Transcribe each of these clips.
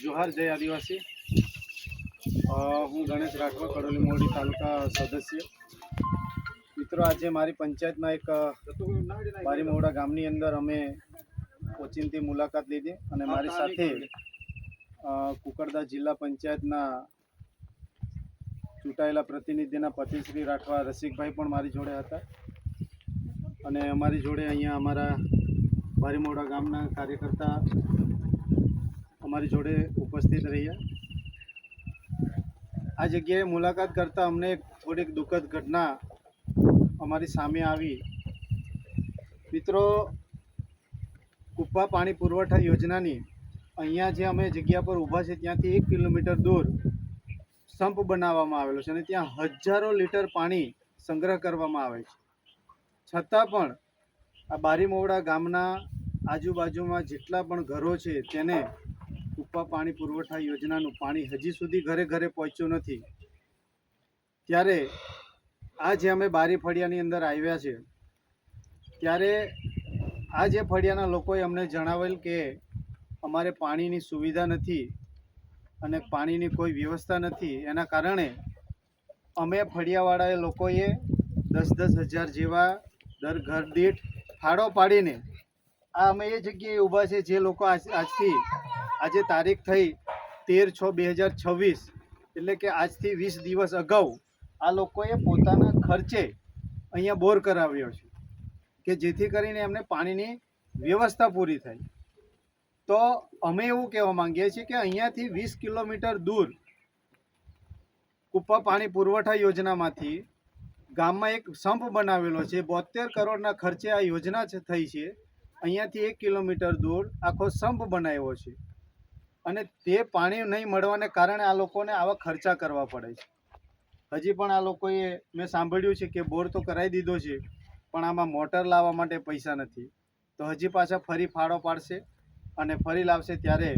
જોહાર જય આદિવાસી. હું ગણેશ રાઠવા, કડોલી મોરડી તાલુકા સદસ્ય. મિત્રો, આજે મારી પંચાયતમાં એક બારીમોડા ગામની અંદર અમે ઓચિંતી મુલાકાત લીધી અને મારી સાથે કુકરદા જિલ્લા પંચાયતના ચૂંટાયેલા પ્રતિનિધિના પતિ શ્રી રાઠવા રસિકભાઈ પણ મારી જોડે હતા અને અમારી જોડે અહીંયા અમારા બારીમોડા ગામના કાર્યકર્તા અમારી જોડે ઉપસ્થિત રહ્યા. આ જગ્યાએ મુલાકાત કરતાં અમને થોડીક દુઃખદ ઘટના અમારી સામે આવી. મિત્રો, કુપ્પા પાણી પુરવઠા યોજનાની અહીંયા જે અમે જગ્યા પર ઊભા છે ત્યાંથી 1 કિલોમીટર દૂર સંપ બનાવવામાં આવેલો છે અને ત્યાં હજારો લીટર પાણી સંગ્રહ કરવામાં આવે છે. છતાં પણ આ બારીમોડા ગામના આજુબાજુમાં જેટલા પણ ઘરો છે તેને કુપ્પા પાણી પુરવઠા યોજનાનું પાણી હજી સુધી ઘરે ઘરે પહોંચ્યું નથી. ત્યારે આ જે અમે બારી ફળિયાની અંદર આવ્યા છે ત્યારે આ જે ફળિયાના લોકોએ અમને જણાવેલ કે અમારે પાણીની સુવિધા નથી અને પાણીની કોઈ વ્યવસ્થા નથી. એના કારણે અમે ફળિયાવાળાએ લોકોએ 10-10 હજાર જેવા દર ઘર દીઠ ફાળો પાડીને આ અમે એ જગ્યાએ ઊભા છે જે લોકો આજથી આજે તારીખ થઈ 13/6/2026 એટલે કે આજથી 20 દિવસ અગાઉ આ લોકોએ પોતાના ખર્ચે અહીંયા બોર કરાવ્યો છે કે જેથી કરીને એમને પાણીની વ્યવસ્થા પૂરી થાય. તો અમે એવું કહેવા માંગીએ છીએ કે અહીંયાથી 20 કિલોમીટર દૂર કુપ્પા પાણી પુરવઠા યોજનામાંથી ગામમાં એક સંપ બનાવેલો છે. 72 કરોડના ખર્ચે આ યોજના થઈ છે. અહીંયાથી 1 કિલોમીટર દૂર આખો સંપ બનાવ્યો છે અને તે પાણી નહીં મળવાને કારણે આ લોકોને આવા ખર્ચા કરવા પડે છે. હજી પણ આ લોકોએ મેં સાંભળ્યું છે કે બોર તો કરાવી દીધો છે પણ આમાં મોટર લાવવા માટે પૈસા નથી. તો હજી પાછા ફરી ફાળો પાડશે અને ફરી લાવશે. ત્યારે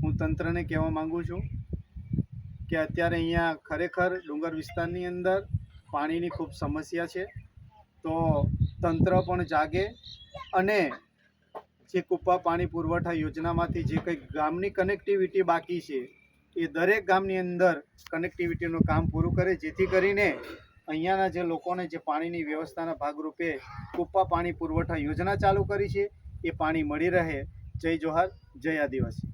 હું તંત્રને કહેવા માગું છું કે અત્યારે અહીંયા ખરેખર ડુંગર વિસ્તારની અંદર પાણીની ખૂબ સમસ્યા છે. તો તંત્ર પણ જાગે અને જે કુપ્પા પાણી પુરવઠા યોજનામાંથી જે કંઈક ગામની કનેક્ટિવિટી બાકી છે એ દરેક ગામની અંદર કનેક્ટિવિટીનું કામ પૂરું કરે, જેથી કરીને અહીંયાના જે લોકોને જે પાણીની વ્યવસ્થાના ભાગરૂપે કુપ્પા પાણી પુરવઠા યોજના ચાલુ કરી છે એ પાણી મળી રહે. જય જોહાર, જય આદિવાસી.